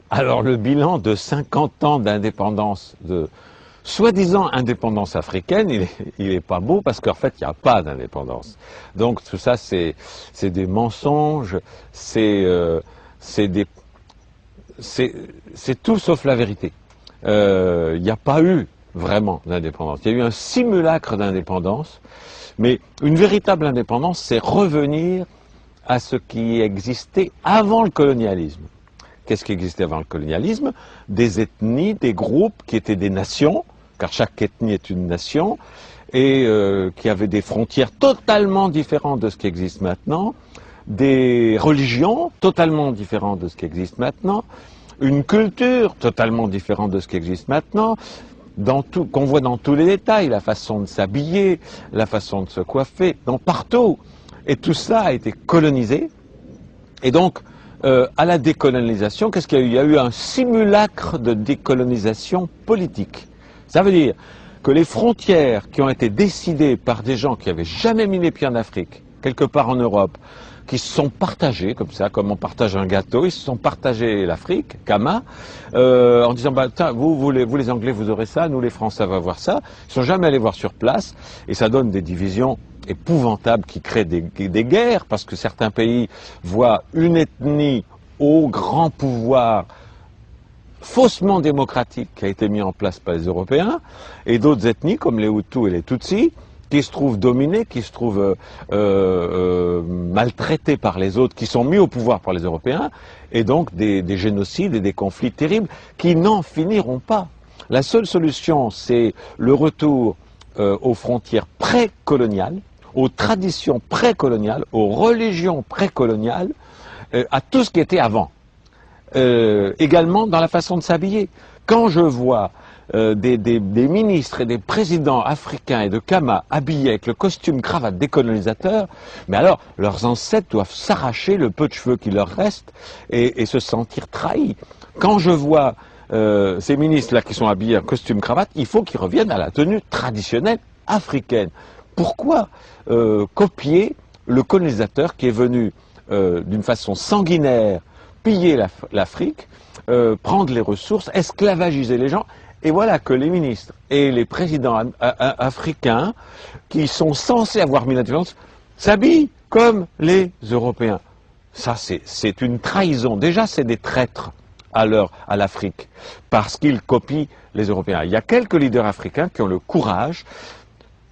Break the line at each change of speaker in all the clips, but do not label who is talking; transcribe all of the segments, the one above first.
Alors le bilan de 50 ans d'indépendance, de soi-disant indépendance africaine, il est pas beau parce qu'en fait il n'y a pas d'indépendance. Donc tout ça c'est des mensonges, c'est tout sauf la vérité. Il n'y a pas eu vraiment d'indépendance. Il y a eu un simulacre d'indépendance, mais une véritable indépendance, c'est revenir à ce qui existait avant le colonialisme. Qu'est-ce qui existait avant le colonialisme? Des ethnies, des groupes qui étaient des nations, car chaque ethnie est une nation, et qui avaient des frontières totalement différentes de ce qui existe maintenant, des religions totalement différentes de ce qui existe maintenant, une culture totalement différente de ce qui existe maintenant, qu'on voit dans tous les détails, la façon de s'habiller, la façon de se coiffer, partout. Et tout ça a été colonisé, et donc, à la décolonisation, qu'est-ce qu'il y a eu? Il y a eu un simulacre de décolonisation politique. Ça veut dire que les frontières qui ont été décidées par des gens qui n'avaient jamais mis les pieds en Afrique, quelque part en Europe, qui se sont partagés, comme ça, comme on partage un gâteau, ils se sont partagés l'Afrique, Kama, en disant, bah, vous les Anglais, vous aurez ça, nous les Français, on va voir ça. Ils ne sont jamais allés voir sur place, et ça donne des divisions épouvantables qui créent des guerres, parce que certains pays voient une ethnie au grand pouvoir faussement démocratique qui a été mis en place par les Européens, et d'autres ethnies, comme les Hutus et les Tutsis, qui se trouvent dominés, qui se trouvent maltraités par les autres, qui sont mis au pouvoir par les Européens, et donc des génocides et des conflits terribles qui n'en finiront pas. La seule solution, c'est le retour aux frontières précoloniales, aux traditions précoloniales, aux religions précoloniales, à tout ce qui était avant. Également dans la façon de s'habiller. Quand je vois des ministres et des présidents africains et de Kama habillés avec le costume cravate des colonisateurs, mais alors leurs ancêtres doivent s'arracher le peu de cheveux qui leur reste et se sentir trahis. Quand je vois ces ministres-là qui sont habillés en costume cravate, il faut qu'ils reviennent à la tenue traditionnelle africaine. Pourquoi copier le colonisateur qui est venu d'une façon sanguinaire piller l'Afrique, prendre les ressources, esclavagiser les gens? Et voilà que les ministres et les présidents africains, qui sont censés avoir mis l'indépendance, s'habillent comme les Européens. Ça, c'est une trahison. Déjà, c'est des traîtres à l'Afrique, parce qu'ils copient les Européens. Il y a quelques leaders africains qui ont le courage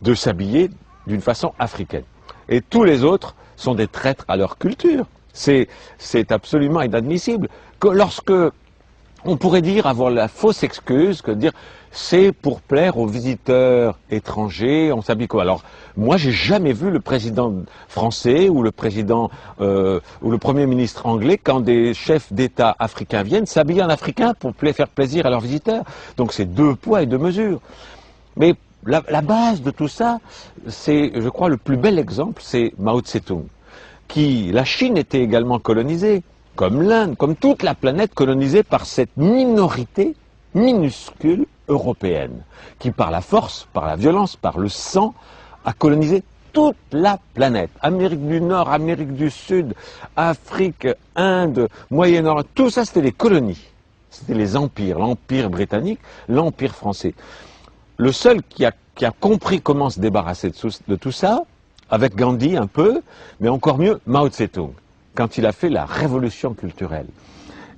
de s'habiller d'une façon africaine. Et tous les autres sont des traîtres à leur culture. C'est absolument inadmissible. Lorsque on pourrait dire, avoir la fausse excuse, que dire c'est pour plaire aux visiteurs étrangers, on s'habille quoi? Alors, moi, j'ai jamais vu le président français ou le président ou le premier ministre anglais, quand des chefs d'État africains viennent, s'habiller en africain pour faire plaisir à leurs visiteurs. Donc, c'est deux poids et deux mesures. Mais la base de tout ça, c'est, je crois, le plus bel exemple, c'est Mao Tse-tung. La Chine était également colonisée, comme l'Inde, comme toute la planète colonisée par cette minorité minuscule européenne, qui par la force, par la violence, par le sang, a colonisé toute la planète. Amérique du Nord, Amérique du Sud, Afrique, Inde, Moyen-Orient, tout ça c'était des colonies. C'était les empires, l'empire britannique, l'empire français. Le seul qui a compris comment se débarrasser de tout ça, avec Gandhi un peu, mais encore mieux Mao Tse-tung, quand il a fait la révolution culturelle,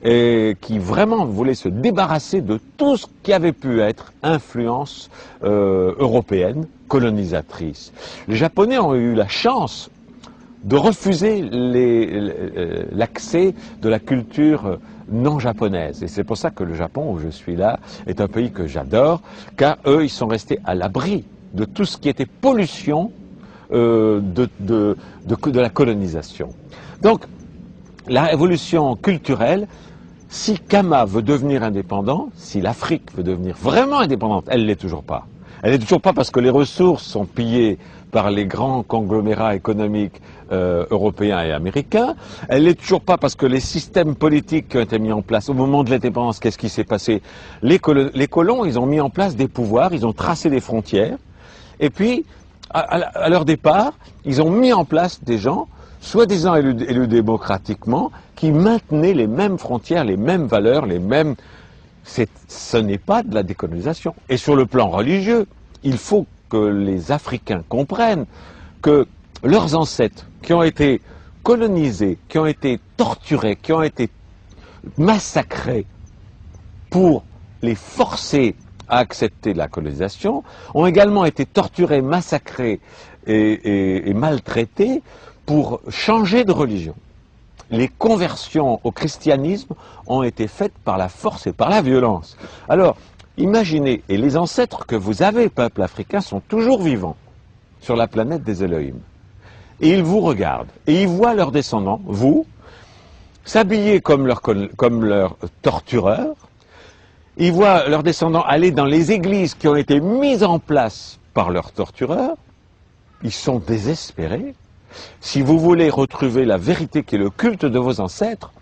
et qui vraiment voulait se débarrasser de tout ce qui avait pu être influence européenne, colonisatrice. Les Japonais ont eu la chance de refuser l'accès de la culture non japonaise. Et c'est pour ça que le Japon, où je suis là, est un pays que j'adore, car eux, ils sont restés à l'abri de tout ce qui était pollution de la colonisation. Donc, la révolution culturelle, si Kama veut devenir indépendant, si l'Afrique veut devenir vraiment indépendante, elle ne l'est toujours pas. Elle n'est toujours pas parce que les ressources sont pillées par les grands conglomérats économiques européens et américains. Elle n'est toujours pas parce que les systèmes politiques qui ont été mis en place au moment de l'indépendance, qu'est-ce qui s'est passé? Les colons, ils ont mis en place des pouvoirs, ils ont tracé des frontières, et puis, à leur départ, ils ont mis en place des gens soi-disant élus démocratiquement, qui maintenaient les mêmes frontières, les mêmes valeurs, les mêmes... Ce n'est pas de la décolonisation. Et sur le plan religieux, il faut que les Africains comprennent que leurs ancêtres, qui ont été colonisés, qui ont été torturés, qui ont été massacrés pour les forcer à accepter la colonisation, ont également été torturés, massacrés et maltraités pour changer de religion. Les conversions au christianisme ont été faites par la force et par la violence. Alors, imaginez, et les ancêtres que vous avez, peuple africain, sont toujours vivants sur la planète des Elohim. Et ils vous regardent, et ils voient leurs descendants, vous, s'habiller comme leurs tortureurs. Ils voient leurs descendants aller dans les églises qui ont été mises en place par leurs tortureurs. Ils sont désespérés. Si vous voulez retrouver la vérité qui est le culte de vos ancêtres,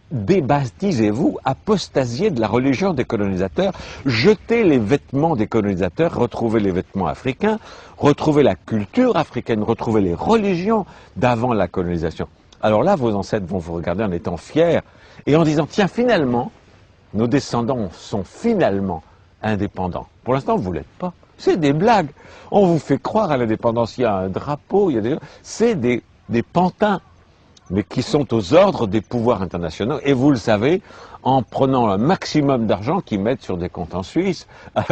débaptisez-vous, apostasiez de la religion des colonisateurs, jetez les vêtements des colonisateurs, retrouvez les vêtements africains, retrouvez la culture africaine, retrouvez les religions d'avant la colonisation. Alors là, vos ancêtres vont vous regarder en étant fiers et en disant, tiens, finalement, nos descendants sont finalement indépendants. Pour l'instant, vous ne l'êtes pas. C'est des blagues. On vous fait croire à l'indépendance. Il y a un drapeau, il y a des... C'est des pantins, mais qui sont aux ordres des pouvoirs internationaux. Et vous le savez, en prenant un maximum d'argent qu'ils mettent sur des comptes en Suisse.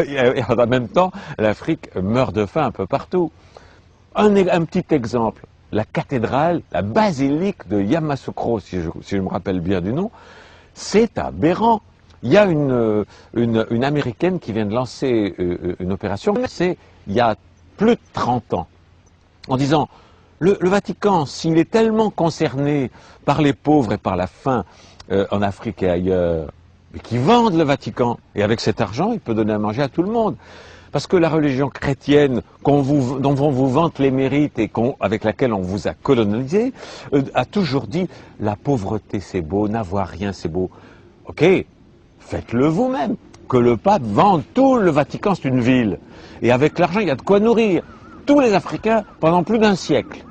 Et en même temps, l'Afrique meurt de faim un peu partout. Un petit exemple. La cathédrale, la basilique de Yamoussoukro, si je me rappelle bien du nom, c'est aberrant. Il y a une Américaine qui vient de lancer une opération, c'est il y a plus de 30 ans, en disant, le Vatican, s'il est tellement concerné par les pauvres et par la faim en Afrique et ailleurs, mais qu'ils vendent le Vatican, et avec cet argent, il peut donner à manger à tout le monde. Parce que la religion chrétienne dont on vous vante les mérites et avec laquelle on vous a colonisé, a toujours dit, la pauvreté c'est beau, n'avoir rien c'est beau. Ok, faites-le vous-même. Que le pape vende tout le Vatican, c'est une ville. Et avec l'argent, il y a de quoi nourrir tous les Africains pendant plus d'un siècle.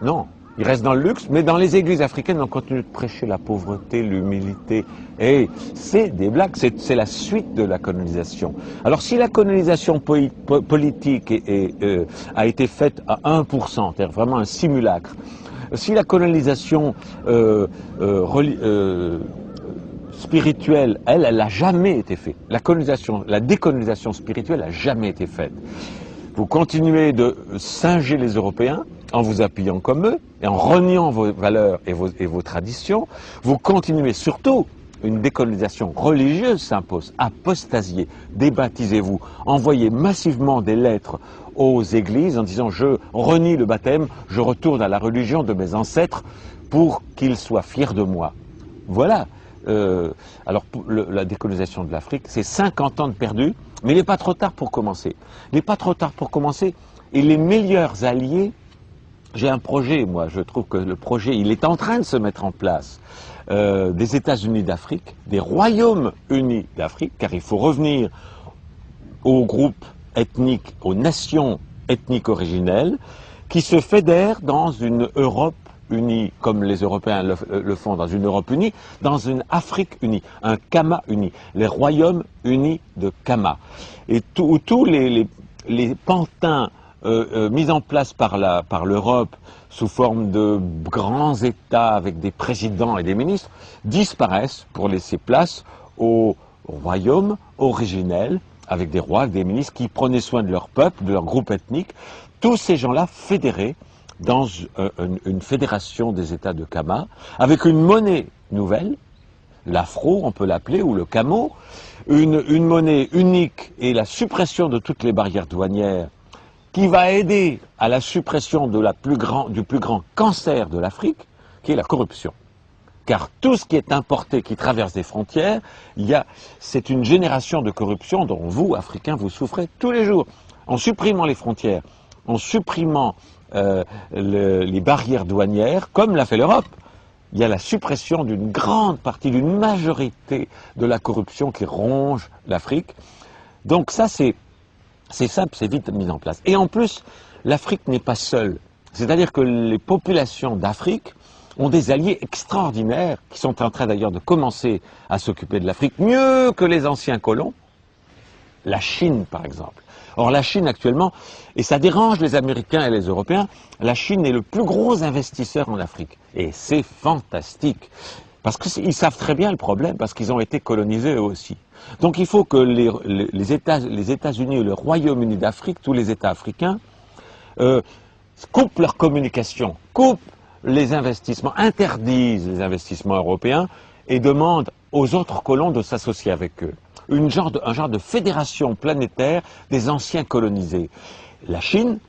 Non, ils restent dans le luxe, mais dans les églises africaines, on continue de prêcher la pauvreté, l'humilité. Et c'est des blagues, c'est la suite de la colonisation. Alors si la colonisation politique a été faite à 1%, c'est-à-dire vraiment un simulacre, si la colonisation spirituelle, elle n'a jamais été faite. La décolonisation spirituelle n'a jamais été faite. Vous continuez de singer les Européens en vous appuyant comme eux et en reniant vos valeurs et vos traditions. Vous continuez surtout, une décolonisation religieuse s'impose. Apostasiez, débaptisez-vous, envoyez massivement des lettres aux églises en disant je renie le baptême, je retourne à la religion de mes ancêtres pour qu'ils soient fiers de moi. Voilà. Alors la décolonisation de l'Afrique, c'est 50 ans de perdu, mais il n'est pas trop tard pour commencer. Il n'est pas trop tard pour commencer, et les meilleurs alliés, j'ai un projet, moi, je trouve que le projet, il est en train de se mettre en place, des États-Unis d'Afrique, des Royaumes unis d'Afrique, car il faut revenir aux groupes ethniques, aux nations ethniques originelles, qui se fédèrent dans une Europe unis, comme les Européens le font, dans une Europe unie, dans une Afrique unie, un Kama uni, les royaumes unis de Kama. Et tous les pantins mis en place par l'Europe sous forme de grands États avec des présidents et des ministres disparaissent pour laisser place aux royaumes originels avec des rois, avec des ministres qui prenaient soin de leur peuple, de leur groupe ethnique, tous ces gens-là fédérés dans une fédération des États de Kama, avec une monnaie nouvelle, l'afro, on peut l'appeler, ou le camo, une monnaie unique et la suppression de toutes les barrières douanières, qui va aider à la suppression du plus grand cancer de l'Afrique, qui est la corruption. Car tout ce qui est importé, qui traverse des frontières, c'est une génération de corruption dont vous, Africains, vous souffrez tous les jours. En supprimant les frontières, en supprimant les barrières douanières, comme l'a fait l'Europe, il y a la suppression d'une grande partie, d'une majorité de la corruption qui ronge l'Afrique. Donc ça, c'est simple, c'est vite mis en place. Et en plus, l'Afrique n'est pas seule. C'est-à-dire que les populations d'Afrique ont des alliés extraordinaires qui sont en train d'ailleurs de commencer à s'occuper de l'Afrique mieux que les anciens colons. La Chine, par exemple. Or, la Chine, actuellement, et ça dérange les Américains et les Européens, la Chine est le plus gros investisseur en Afrique. Et c'est fantastique. Parce qu'ils savent très bien le problème, parce qu'ils ont été colonisés eux aussi. Donc, il faut que les États-Unis et le Royaume-Uni d'Afrique, tous les États africains, coupent leur communication, coupent les investissements, interdisent les investissements européens et demandent aux autres colons de s'associer avec eux. Un genre de fédération planétaire des anciens colonisés. La Chine,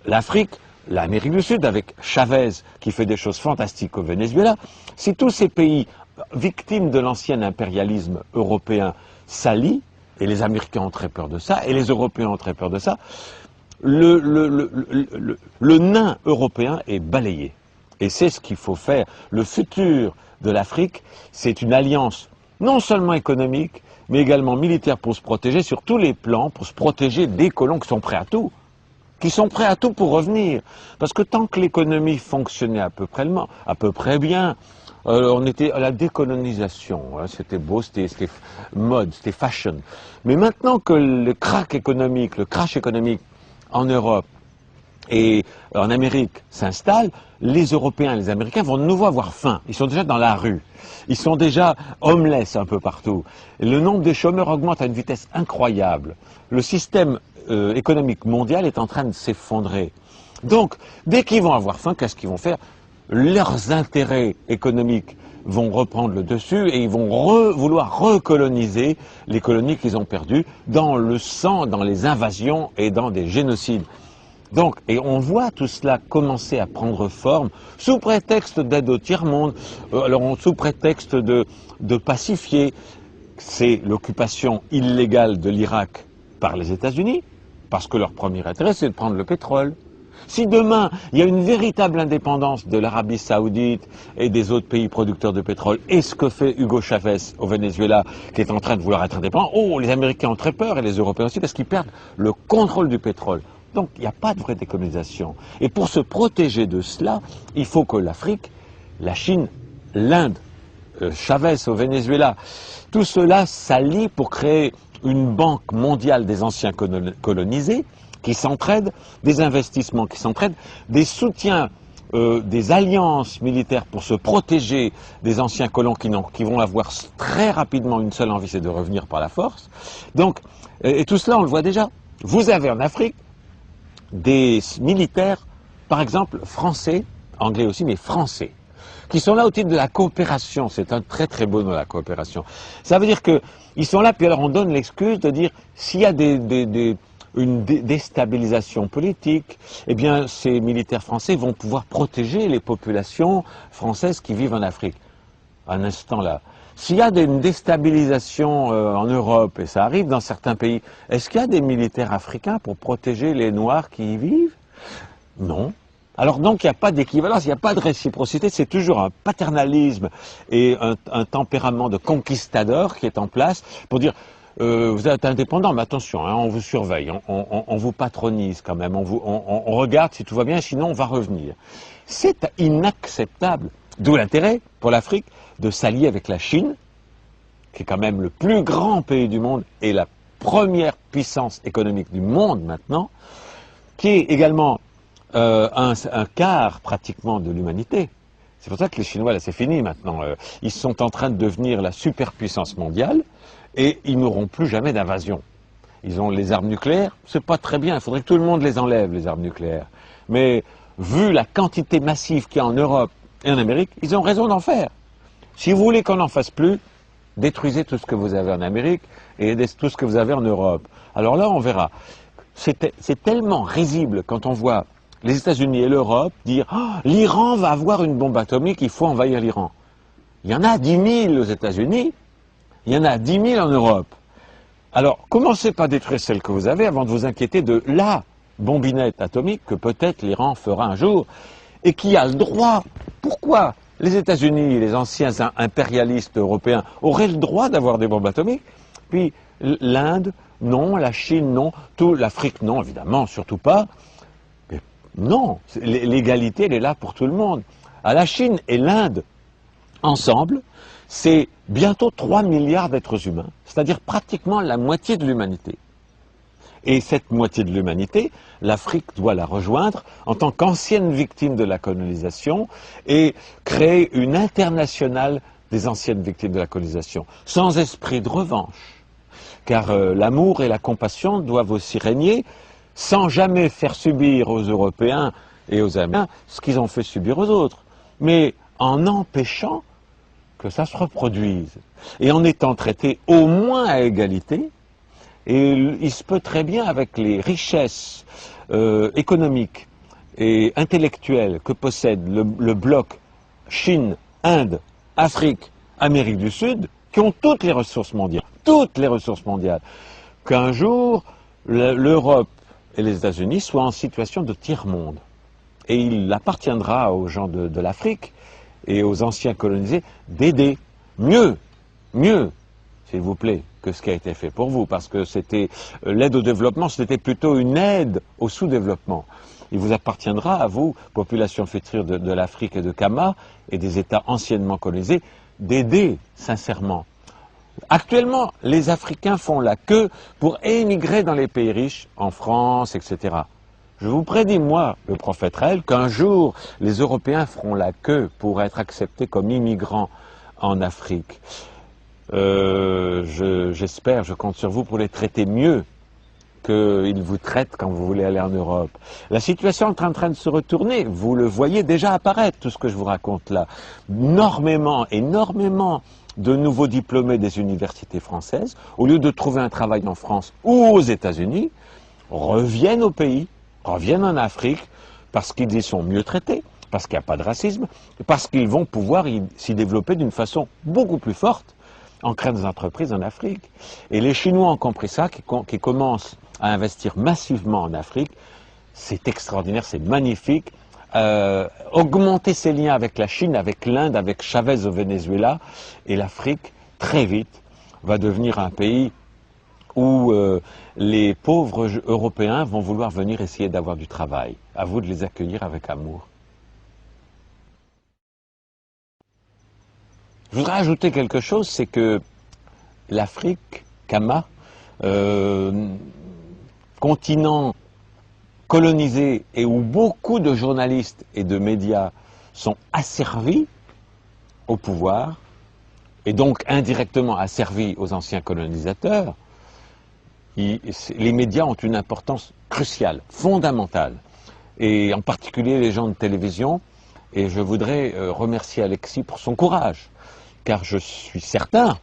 l'Afrique, l'Amérique du Sud, avec Chavez qui fait des choses fantastiques au Venezuela, si tous ces pays victimes de l'ancien impérialisme européen s'allient, et les Américains ont très peur de ça, et les Européens ont très peur de ça, le nain européen est balayé. Et c'est ce qu'il faut faire. Le futur de l'Afrique, c'est une alliance non seulement économique, mais également militaire pour se protéger sur tous les plans, pour se protéger des colons qui sont prêts à tout. Qui sont prêts à tout pour revenir. Parce que tant que l'économie fonctionnait à peu près bien, on était à la décolonisation, hein, c'était beau, c'était mode, c'était fashion. Mais maintenant que le crash économique en Europe et en Amérique s'installe, les Européens et les Américains vont de nouveau avoir faim. Ils sont déjà dans la rue. Ils sont déjà homeless un peu partout. Le nombre de chômeurs augmente à une vitesse incroyable. Le système économique mondial est en train de s'effondrer. Donc, dès qu'ils vont avoir faim, qu'est-ce qu'ils vont faire? Leurs intérêts économiques vont reprendre le dessus et ils vont vouloir recoloniser les colonies qu'ils ont perdues dans le sang, dans les invasions et dans des génocides. Donc, et on voit tout cela commencer à prendre forme sous prétexte d'aide au tiers-monde, sous prétexte de pacifier. C'est l'occupation illégale de l'Irak par les États-Unis, parce que leur premier intérêt, c'est de prendre le pétrole. Si demain, il y a une véritable indépendance de l'Arabie Saoudite et des autres pays producteurs de pétrole, et ce que fait Hugo Chavez au Venezuela, qui est en train de vouloir être indépendant, les Américains ont très peur, et les Européens aussi, parce qu'ils perdent le contrôle du pétrole. Donc, il n'y a pas de vraie décolonisation. Et pour se protéger de cela, il faut que l'Afrique, la Chine, l'Inde, Chavez au Venezuela, tout cela s'allie pour créer une banque mondiale des anciens colonisés qui s'entraident, des investissements qui s'entraident, des soutiens, des alliances militaires pour se protéger des anciens colons qui vont avoir très rapidement une seule envie, c'est de revenir par la force. Donc, et tout cela, on le voit déjà. Vous avez en Afrique des militaires, par exemple français, anglais aussi, mais français, qui sont là au titre de la coopération. C'est un très très beau nom, la coopération. Ça veut dire qu'ils sont là, puis alors on donne l'excuse de dire s'il y a une déstabilisation politique, eh bien ces militaires français vont pouvoir protéger les populations françaises qui vivent en Afrique. Un instant là. S'il y a une déstabilisation en Europe, et ça arrive dans certains pays, est-ce qu'il y a des militaires africains pour protéger les Noirs qui y vivent? Non. Alors donc il n'y a pas d'équivalence, il n'y a pas de réciprocité, c'est toujours un paternalisme et un tempérament de conquistador qui est en place pour dire vous êtes indépendant, mais attention, hein, on vous surveille, on vous patronise quand même, on regarde si tout va bien, sinon on va revenir. C'est inacceptable, d'où l'intérêt pour l'Afrique de s'allier avec la Chine, qui est quand même le plus grand pays du monde et la première puissance économique du monde maintenant, qui est également un quart pratiquement de l'humanité. C'est pour ça que les Chinois, là c'est fini maintenant, ils sont en train de devenir la superpuissance mondiale et ils n'auront plus jamais d'invasion. Ils ont les armes nucléaires, c'est pas très bien, il faudrait que tout le monde les enlève, les armes nucléaires. Mais vu la quantité massive qu'il y a en Europe et en Amérique, ils ont raison d'en faire. Si vous voulez qu'on n'en fasse plus, détruisez tout ce que vous avez en Amérique et tout ce que vous avez en Europe. Alors là, on verra. C'est tellement risible quand on voit les États-Unis et l'Europe dire oh, « l'Iran va avoir une bombe atomique, il faut envahir l'Iran ». Il y en a 10 000 aux États-Unis, il y en a 10 000 en Europe. Alors, commencez par détruire celle que vous avez avant de vous inquiéter de la bombinette atomique que peut-être l'Iran fera un jour et qui a le droit. Pourquoi les États-Unis, les anciens impérialistes européens, auraient le droit d'avoir des bombes atomiques? Puis l'Inde, non, la Chine, non, l'Afrique, non, évidemment, surtout pas. Non, l'égalité, elle est là pour tout le monde. À la Chine et l'Inde, ensemble, c'est bientôt 3 milliards d'êtres humains, c'est-à-dire pratiquement la moitié de l'humanité. Et cette moitié de l'humanité, l'Afrique doit la rejoindre en tant qu'ancienne victime de la colonisation et créer une internationale des anciennes victimes de la colonisation, sans esprit de revanche. Car l'amour et la compassion doivent aussi régner, sans jamais faire subir aux Européens et aux Américains ce qu'ils ont fait subir aux autres, mais en empêchant que ça se reproduise, et en étant traités au moins à égalité. Et il se peut très bien, avec les richesses économiques et intellectuelles que possède le bloc Chine, Inde, Afrique, Amérique du Sud, qui ont toutes les ressources mondiales, qu'un jour l'Europe et les États-Unis soient en situation de tiers-monde. Et il appartiendra aux gens de l'Afrique et aux anciens colonisés d'aider mieux, s'il vous plaît, que ce qui a été fait pour vous, parce que c'était l'aide au développement, c'était plutôt une aide au sous-développement. Il vous appartiendra, à vous, population future de l'Afrique et de Kama, et des États anciennement colonisés, d'aider sincèrement. Actuellement, les Africains font la queue pour émigrer dans les pays riches, en France, etc. Je vous prédis, moi, le prophète Raël, qu'un jour, les Européens feront la queue pour être acceptés comme immigrants en Afrique. J'espère, je compte sur vous pour les traiter mieux qu'ils vous traitent quand vous voulez aller en Europe. La situation est en train de se retourner, vous le voyez déjà apparaître, tout ce que je vous raconte là. Énormément de nouveaux diplômés des universités françaises, au lieu de trouver un travail en France ou aux États-Unis, reviennent au pays, reviennent en Afrique, parce qu'ils y sont mieux traités, parce qu'il n'y a pas de racisme, parce qu'ils vont pouvoir s'y développer d'une façon beaucoup plus forte, en créant des entreprises en Afrique. Et les Chinois ont compris ça, qui commencent à investir massivement en Afrique. C'est extraordinaire, c'est magnifique. Augmenter ses liens avec la Chine, avec l'Inde, avec Chavez au Venezuela, et l'Afrique, très vite, va devenir un pays où les pauvres Européens vont vouloir venir essayer d'avoir du travail. À vous de les accueillir avec amour. Je voudrais ajouter quelque chose, c'est que l'Afrique, Kama, continent colonisé et où beaucoup de journalistes et de médias sont asservis au pouvoir, et donc indirectement asservis aux anciens colonisateurs, les médias ont une importance cruciale, fondamentale, et en particulier les gens de télévision, et je voudrais remercier Alexis pour son courage. Car je suis certain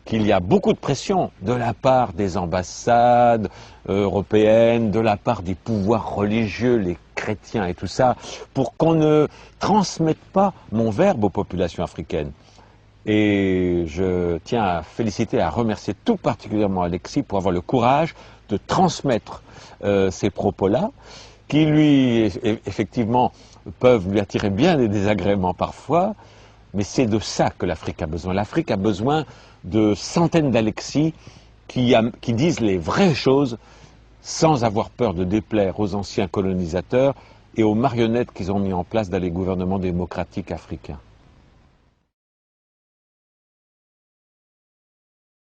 qu'il y a beaucoup de pression de la part des ambassades européennes, de la part des pouvoirs religieux, les chrétiens et tout ça, pour qu'on ne transmette pas mon verbe aux populations africaines. Et je tiens à féliciter, à remercier tout particulièrement Alexis pour avoir le courage de transmettre ces propos-là, qui lui, effectivement, peuvent lui attirer bien des désagréments parfois, mais c'est de ça que l'Afrique a besoin. L'Afrique a besoin de centaines d'Alexis qui disent les vraies choses sans avoir peur de déplaire aux anciens colonisateurs et aux marionnettes qu'ils ont mis en place dans les gouvernements démocratiques africains.